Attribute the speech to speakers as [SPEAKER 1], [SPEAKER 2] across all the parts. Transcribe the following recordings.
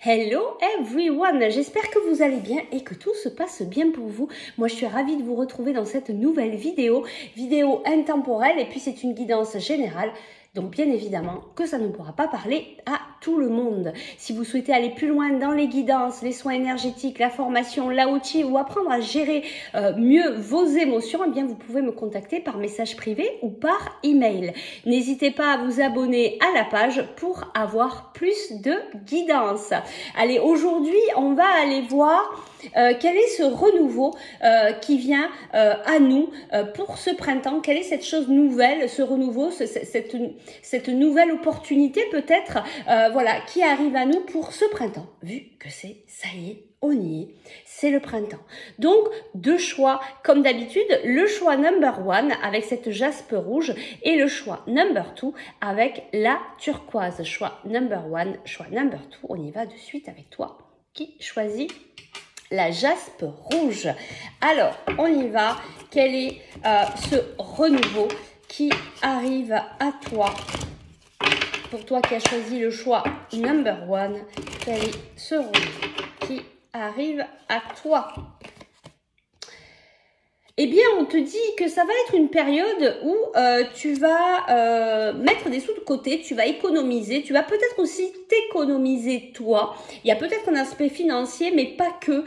[SPEAKER 1] Hello everyone, j'espère que vous allez bien et que tout se passe bien pour vous. Moi je suis ravie de vous retrouver dans cette nouvelle vidéo intemporelle et puis c'est une guidance générale. Donc bien évidemment que ça ne pourra pas parler à tout le monde. Si vous souhaitez aller plus loin dans les guidances, les soins énergétiques, la formation, l'outil ou apprendre à gérer mieux vos émotions, eh bien vous pouvez me contacter par message privé ou par email. N'hésitez pas à vous abonner à la page pour avoir plus de guidance. Allez, aujourd'hui on va aller voir quel est ce renouveau qui vient à nous pour ce printemps. Quelle est cette chose nouvelle, ce renouveau, cette nouvelle opportunité peut-être voilà, qui arrive à nous pour ce printemps, vu que c'est, ça y est, on y est, c'est le printemps. Donc, deux choix, comme d'habitude, le choix number one avec cette jaspe rouge et le choix number two avec la turquoise. Choix number one, choix number two, on y va de suite avec toi qui choisit la jaspe rouge. Alors, on y va. Quel est ce renouveau qui arrive à toi? Pour toi qui as choisi le choix number one, quel est ce renouveau qui arrive à toi? Eh bien, on te dit que ça va être une période où tu vas mettre des sous de côté, tu vas économiser, tu vas peut-être aussi t'économiser toi. Il y a peut-être un aspect financier, mais pas que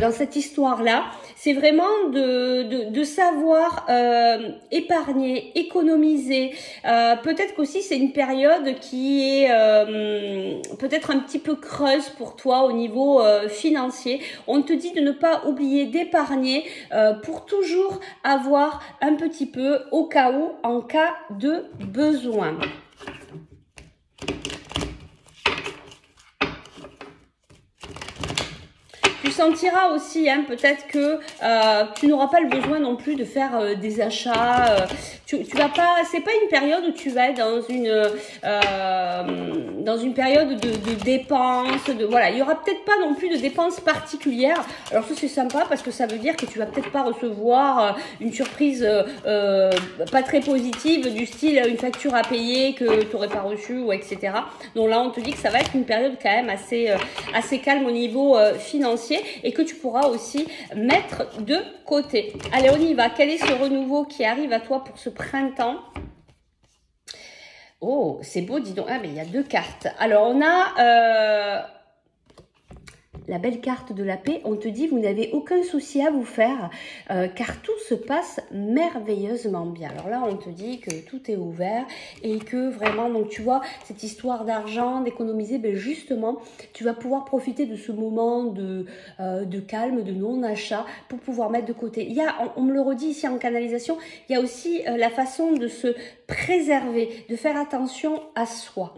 [SPEAKER 1] dans cette histoire-là. C'est vraiment de savoir épargner, économiser. Peut-être qu'aussi c'est une période qui est peut-être un petit peu creuse pour toi au niveau financier. On te dit de ne pas oublier d'épargner pour toujours avoir un petit peu au cas où, en cas de besoin. Tu sentiras aussi, hein, peut-être que tu n'auras pas le besoin non plus de faire des achats. Tu vas pas, c'est pas une période où tu vas être dans une période de dépenses. Voilà, il y aura peut-être pas non plus de dépenses particulières. Alors ça c'est sympa parce que ça veut dire que tu vas peut-être pas recevoir une surprise pas très positive du style une facture à payer que tu n'aurais pas reçue ou etc. Donc là on te dit que ça va être une période quand même assez calme au niveau financier et que tu pourras aussi mettre de côté. Allez, on y va. Quel est ce renouveau qui arrive à toi pour ce printemps? Oh, c'est beau, dis donc. Ah, mais il y a deux cartes. Alors, on a la belle carte de la paix. On te dit, vous n'avez aucun souci à vous faire, car tout se passe merveilleusement bien. Alors là, on te dit que tout est ouvert et que vraiment, donc tu vois, cette histoire d'argent, d'économiser, ben justement, tu vas pouvoir profiter de ce moment de calme, de non-achat pour pouvoir mettre de côté. Il y a, on me le redit ici en canalisation, il y a aussi la façon de se préserver, de faire attention à soi.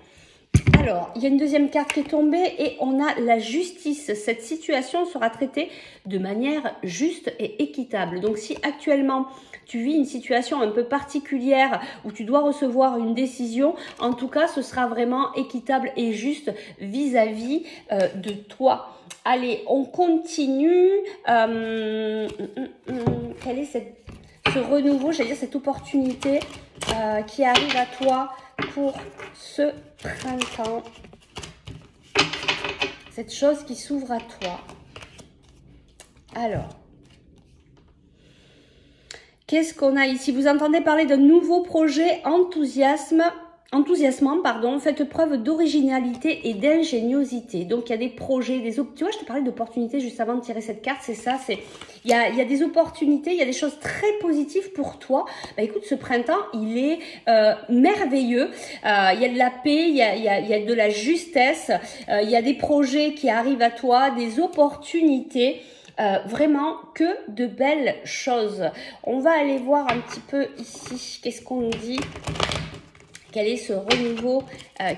[SPEAKER 1] Alors, il y a une deuxième carte qui est tombée et on a la justice. Cette situation sera traitée de manière juste et équitable. Donc, si actuellement tu vis une situation un peu particulière où tu dois recevoir une décision, en tout cas, ce sera vraiment équitable et juste vis-à-vis de toi. Allez, on continue. Quel est ce renouveau, j'allais dire cette opportunité qui arrive à toi pour ce printemps, cette chose qui s'ouvre à toi? Alors, qu'est-ce qu'on a ici? Vous entendez parler d'un nouveau projet enthousiasmant, pardon, faites preuve d'originalité et d'ingéniosité. Donc, il y a des projets, tu vois, je te parlais d'opportunités juste avant de tirer cette carte, c'est ça, il y a des opportunités, il y a des choses très positives pour toi. Bah, écoute, ce printemps, il est merveilleux. Il y a de la paix, il y a de la justesse, il y a des projets qui arrivent à toi, des opportunités. Vraiment que de belles choses. On va aller voir un petit peu ici, qu'est-ce qu'on nous dit? Quel est ce renouveau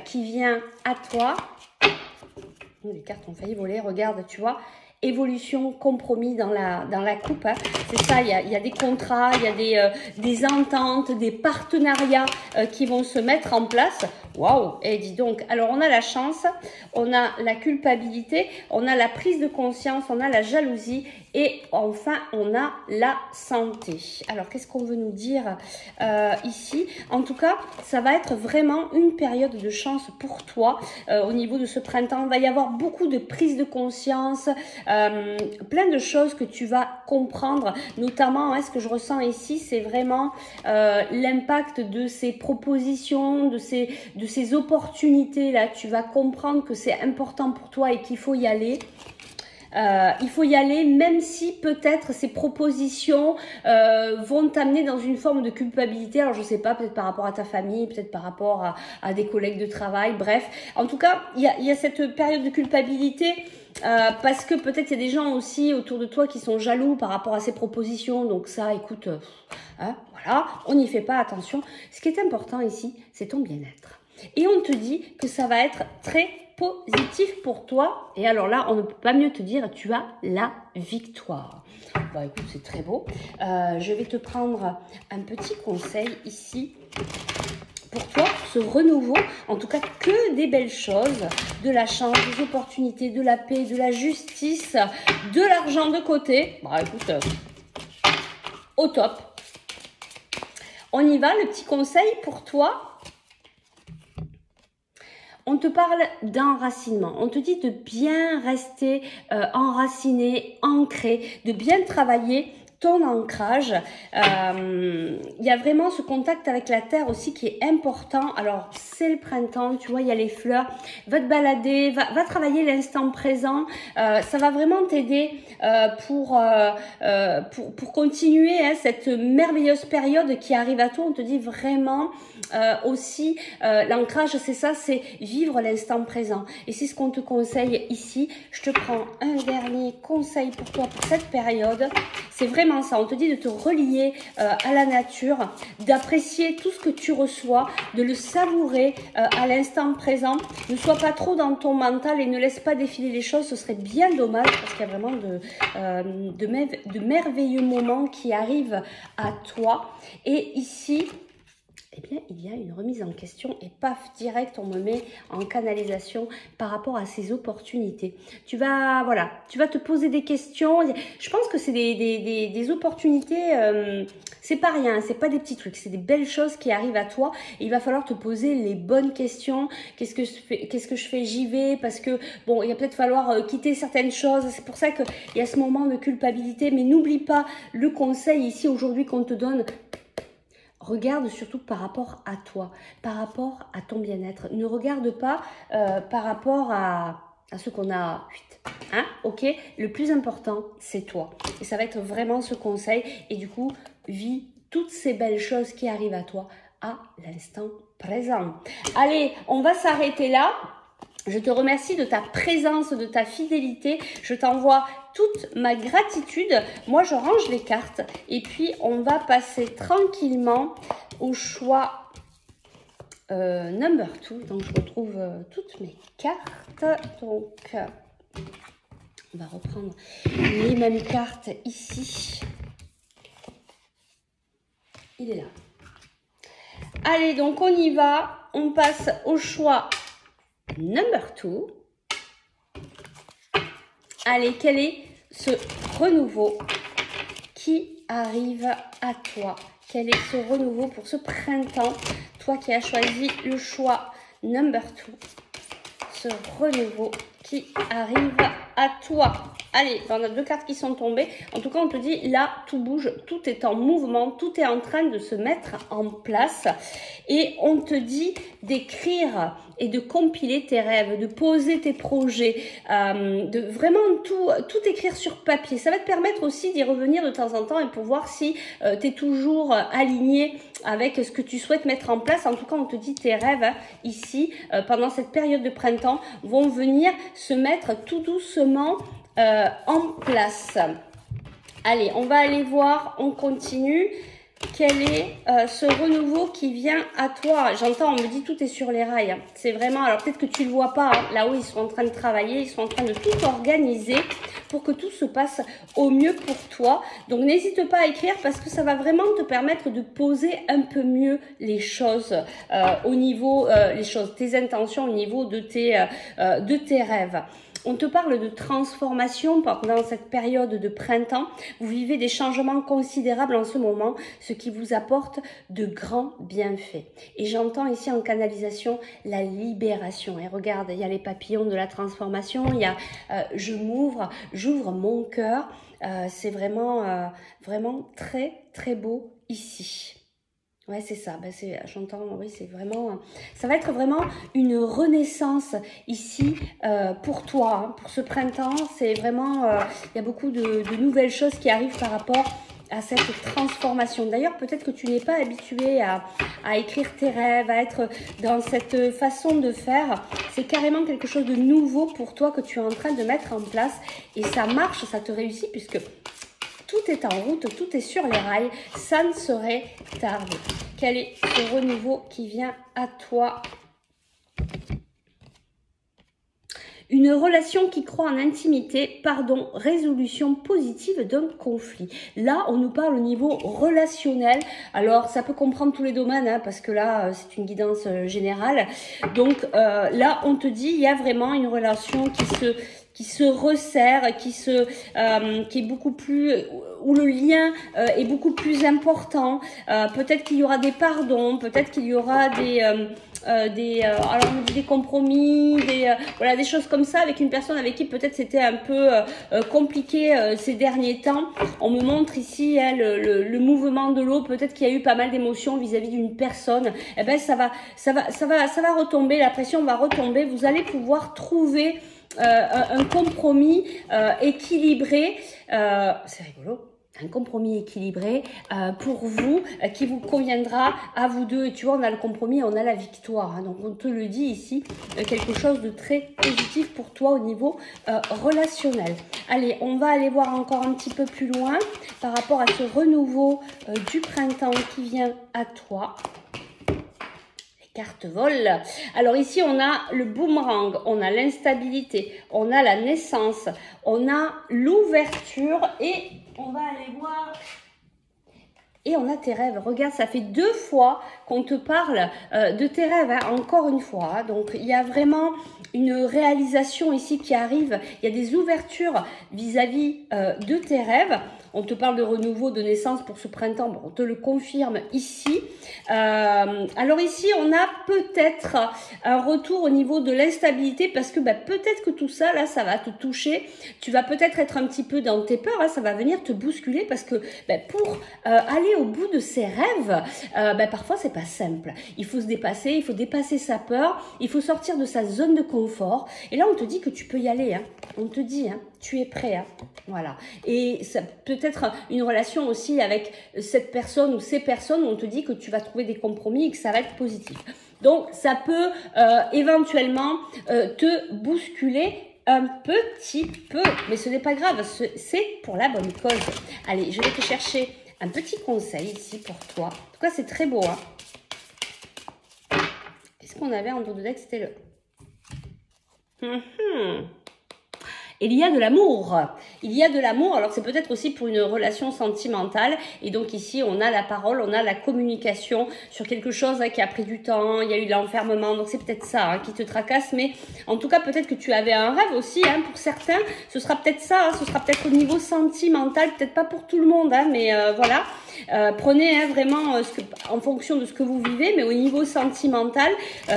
[SPEAKER 1] qui vient à toi? Les cartes ont failli voler, regarde, tu vois. évolution, compromis dans la coupe. Hein. C'est ça, il y a des contrats, il y a des ententes, des partenariats qui vont se mettre en place. Waouh! Et dis donc, alors on a la chance, on a la culpabilité, on a la prise de conscience, on a la jalousie et enfin on a la santé. Alors qu'est-ce qu'on veut nous dire ici? En tout cas, ça va être vraiment une période de chance pour toi au niveau de ce printemps. Il va y avoir beaucoup de prise de conscience, plein de choses que tu vas comprendre, notamment ce que je ressens ici, c'est vraiment l'impact de ces propositions, de ces opportunités là. Tu vas comprendre que c'est important pour toi et qu'il faut y aller. Il faut y aller, même si peut-être ces propositions vont t'amener dans une forme de culpabilité. Alors je sais pas, peut-être par rapport à ta famille, peut-être par rapport à des collègues de travail, bref. En tout cas, il y a cette période de culpabilité parce que peut-être il y a des gens aussi autour de toi qui sont jaloux par rapport à ces propositions. Donc ça, écoute, hein, voilà, on n'y fait pas attention. Ce qui est important ici, c'est ton bien-être. Et on te dit que ça va être très positif pour toi. Et alors là, on ne peut pas mieux te dire, tu as la victoire. Bon, écoute, c'est très beau. Je vais te prendre un petit conseil ici pour toi, ce renouveau. En tout cas, que des belles choses, de la chance, des opportunités, de la paix, de la justice, de l'argent de côté. Bon, écoute, au top. On y va, le petit conseil pour toi. On te parle d'enracinement, on te dit de bien rester enraciné, ancré, de bien travailler ton ancrage. Il y a vraiment ce contact avec la terre aussi qui est important. Alors, c'est le printemps, tu vois, il y a les fleurs. Va te balader, va travailler l'instant présent. Ça va vraiment t'aider pour continuer cette merveilleuse période qui arrive à toi. On te dit vraiment aussi, l'ancrage, c'est ça, c'est vivre l'instant présent. Et c'est ce qu'on te conseille ici. Je te prends un dernier conseil pour toi pour cette période. C'est vraiment ça, on te dit de te relier à la nature, d'apprécier tout ce que tu reçois, de le savourer à l'instant présent. Ne sois pas trop dans ton mental et ne laisse pas défiler les choses, ce serait bien dommage parce qu'il y a vraiment de merveilleux moments qui arrivent à toi. Et ici, eh bien, il y a une remise en question et paf, direct, on me met en canalisation par rapport à ces opportunités. Tu vas te poser des questions. Je pense que c'est des opportunités, c'est pas rien, c'est pas des petits trucs, c'est des belles choses qui arrivent à toi. Et il va falloir te poser les bonnes questions. Qu'est-ce que je fais? J'y vais parce que, bon, il va peut-être falloir quitter certaines choses. C'est pour ça qu'il y a ce moment de culpabilité. Mais n'oublie pas le conseil ici aujourd'hui qu'on te donne. Regarde surtout par rapport à toi, par rapport à ton bien-être. Ne regarde pas par rapport à ce qu'on a. Hein, ok, le plus important, c'est toi. Et ça va être vraiment ce conseil. Et du coup, vis toutes ces belles choses qui arrivent à toi à l'instant présent. Allez, on va s'arrêter là. Je te remercie de ta présence, de ta fidélité. Je t'envoie toute ma gratitude. Moi, je range les cartes et puis on va passer tranquillement au choix number 2. Donc, je retrouve toutes mes cartes. Donc, on va reprendre les mêmes cartes ici. Il est là. Allez, donc on y va. On passe au choix number 2. Allez, quel est ce renouveau qui arrive à toi? Quel est ce renouveau pour ce printemps? Toi qui as choisi le choix number 2. Ce renouveau qui arrive à toi. Allez, on a deux cartes qui sont tombées. En tout cas, on te dit, là, tout bouge, tout est en mouvement, tout est en train de se mettre en place. Et on te dit d'écrire et de compiler tes rêves, de poser tes projets, de vraiment tout écrire sur papier. Ça va te permettre aussi d'y revenir de temps en temps et pour voir si tu es toujours aligné avec ce que tu souhaites mettre en place. En tout cas, on te dit tes rêves ici, pendant cette période de printemps, vont venir se mettre tout doucement en place. Allez, on va aller voir, on continue. Quel est ce renouveau qui vient à toi? J'entends, on me dit tout est sur les rails. C'est vraiment, alors peut-être que tu ne le vois pas, hein. Là-haut, ils sont en train de travailler, ils sont en train de tout organiser pour que tout se passe au mieux pour toi. Donc n'hésite pas à écrire parce que ça va vraiment te permettre de poser un peu mieux les choses au niveau, tes intentions au niveau de tes rêves. On te parle de transformation pendant cette période de printemps. Vous vivez des changements considérables en ce moment, ce qui vous apporte de grands bienfaits. Et j'entends ici en canalisation la libération. Et regarde, il y a les papillons de la transformation, il y a j'ouvre mon cœur. C'est vraiment, vraiment très, très beau ici. Ouais, c'est ça. Ben, j'entends, oui, c'est vraiment... Ça va être vraiment une renaissance ici pour toi, hein, pour ce printemps. C'est vraiment... il y a beaucoup de nouvelles choses qui arrivent par rapport à cette transformation. D'ailleurs, peut-être que tu n'es pas habitué à écrire tes rêves, à être dans cette façon de faire. C'est carrément quelque chose de nouveau pour toi que tu es en train de mettre en place. Et ça marche, ça te réussit puisque... tout est en route, tout est sur les rails, ça ne saurait tarder. Quel est ce renouveau qui vient à toi? Une relation qui croit en intimité, résolution positive d'un conflit. Là, on nous parle au niveau relationnel. Alors, ça peut comprendre tous les domaines, hein, parce que là, c'est une guidance générale. Donc, là, on te dit, il y a vraiment une relation qui se resserre, qui est beaucoup plus, où le lien est beaucoup plus important. Peut-être qu'il y aura des pardons, peut-être qu'il y aura alors on dit des compromis, voilà, des choses comme ça avec une personne avec qui peut-être c'était un peu compliqué ces derniers temps. On me montre ici hein, le mouvement de l'eau, peut-être qu'il y a eu pas mal d'émotions vis-à-vis d'une personne. Eh ben ça va retomber, la pression va retomber. Vous allez pouvoir trouver un compromis équilibré. C'est rigolo. Un compromis équilibré pour vous, qui vous conviendra à vous deux. Et tu vois, on a le compromis, on a la victoire. Hein. Donc, on te le dit ici, quelque chose de très positif pour toi au niveau relationnel. Allez, on va aller voir encore un petit peu plus loin par rapport à ce renouveau du printemps qui vient à toi. Carte vol. Alors ici, on a le boomerang, on a l'instabilité, on a la naissance, on a l'ouverture et on va aller voir... Et on a tes rêves. Regarde, ça fait 2 fois qu'on te parle de tes rêves, hein, encore une fois. Hein. Donc, il y a vraiment une réalisation ici qui arrive. Il y a des ouvertures vis-à-vis de tes rêves. On te parle de renouveau, de naissance pour ce printemps. Bon, on te le confirme ici. Alors ici, on a peut-être un retour au niveau de l'instabilité parce que peut-être que tout ça, là, ça va te toucher. Tu vas peut-être être un petit peu dans tes peurs. Hein, ça va venir te bousculer parce que pour aller au bout de ses rêves, parfois, c'est pas simple. Il faut se dépasser, il faut dépasser sa peur, il faut sortir de sa zone de confort. Et là, on te dit que tu peux y aller. Hein. On te dit, hein, tu es prêt. Hein. Voilà. Et ça peut être une relation aussi avec cette personne ou ces personnes où on te dit que tu vas trouver des compromis et que ça va être positif. Donc, ça peut éventuellement te bousculer un petit peu. Mais ce n'est pas grave, c'est pour la bonne cause. Allez, je vais te chercher un petit conseil ici pour toi. En tout cas, c'est très beau. Hein. Qu'est-ce qu'on avait en dos de deck? C'était le... Il y a de l'amour. Il y a de l'amour. Alors, c'est peut-être aussi pour une relation sentimentale. Et donc, ici, on a la parole, on a la communication sur quelque chose hein, qui a pris du temps. Il y a eu de l'enfermement. Donc, c'est peut-être ça hein, qui te tracasse. Mais en tout cas, peut-être que tu avais un rêve aussi. Hein, pour certains, ce sera peut-être ça. Hein, ce sera peut-être au niveau sentimental. Peut-être pas pour tout le monde. Hein, mais voilà. Prenez hein, vraiment en fonction de ce que vous vivez. Mais au niveau sentimental,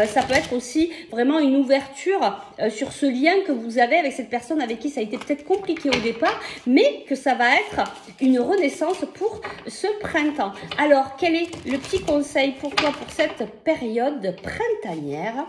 [SPEAKER 1] ça peut être aussi vraiment une ouverture sur ce lien que vous avez avec cette personne avec qui ça a été peut-être compliqué au départ, mais que ça va être une renaissance pour ce printemps. Alors, quel est le petit conseil pour toi pour cette période printanière ?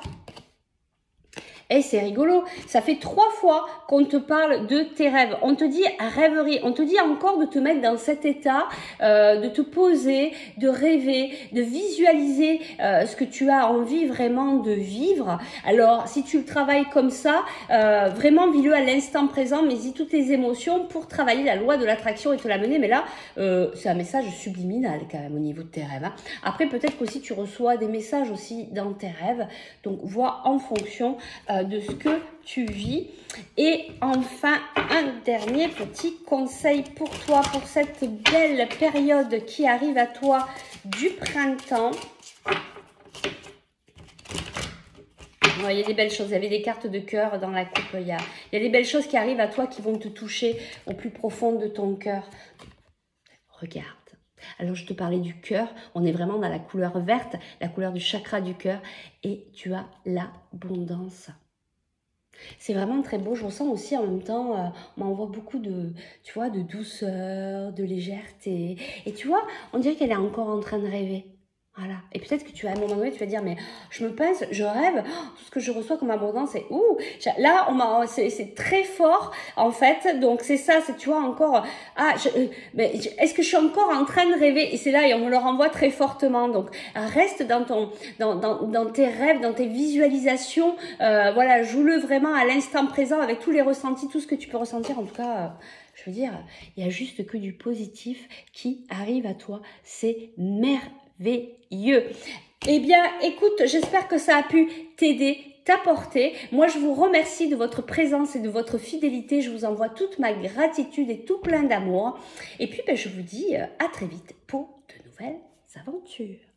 [SPEAKER 1] Et c'est rigolo, ça fait 3 fois qu'on te parle de tes rêves. On te dit rêverie, on te dit encore de te mettre dans cet état, de te poser, de rêver, de visualiser ce que tu as envie vraiment de vivre. Alors, si tu le travailles comme ça, vraiment vis-le à l'instant présent, mais y toutes tes émotions pour travailler la loi de l'attraction et te l'amener. Mais là, c'est un message subliminal quand même au niveau de tes rêves. Hein. Après, peut-être qu'aussi tu reçois des messages aussi dans tes rêves. Donc, vois en fonction de ce que tu vis. Et enfin, un dernier petit conseil pour toi, pour cette belle période qui arrive à toi du printemps. Il y a des belles choses, il y avait des cartes de cœur dans la coupe, il y a des belles choses qui arrivent à toi qui vont te toucher au plus profond de ton cœur. Regarde. Alors, je te parlais du cœur, on est vraiment dans la couleur verte, la couleur du chakra du cœur, et tu as l'abondance. C'est vraiment très beau, je ressens aussi en même temps, on m'envoie beaucoup de, tu vois, de douceur, de légèreté, et tu vois, on dirait qu'elle est encore en train de rêver. Voilà. Et peut-être que tu vas, à un moment donné, tu vas dire, mais je me pince, je rêve, tout ce que je reçois comme abondance, et ouh, là, c'est très fort, en fait. Donc, c'est ça, c'est, tu vois, encore, mais est-ce que je suis encore en train de rêver? Et c'est là, et on me le renvoie très fortement. Donc, reste dans tes rêves, dans tes visualisations, voilà, joue-le vraiment à l'instant présent avec tous les ressentis, tout ce que tu peux ressentir. En tout cas, je veux dire, il y a juste que du positif qui arrive à toi. C'est merveilleux. Eh bien, écoute, j'espère que ça a pu t'aider, t'apporter. Moi, je vous remercie de votre présence et de votre fidélité. Je vous envoie toute ma gratitude et tout plein d'amour. Et puis, je vous dis à très vite pour de nouvelles aventures.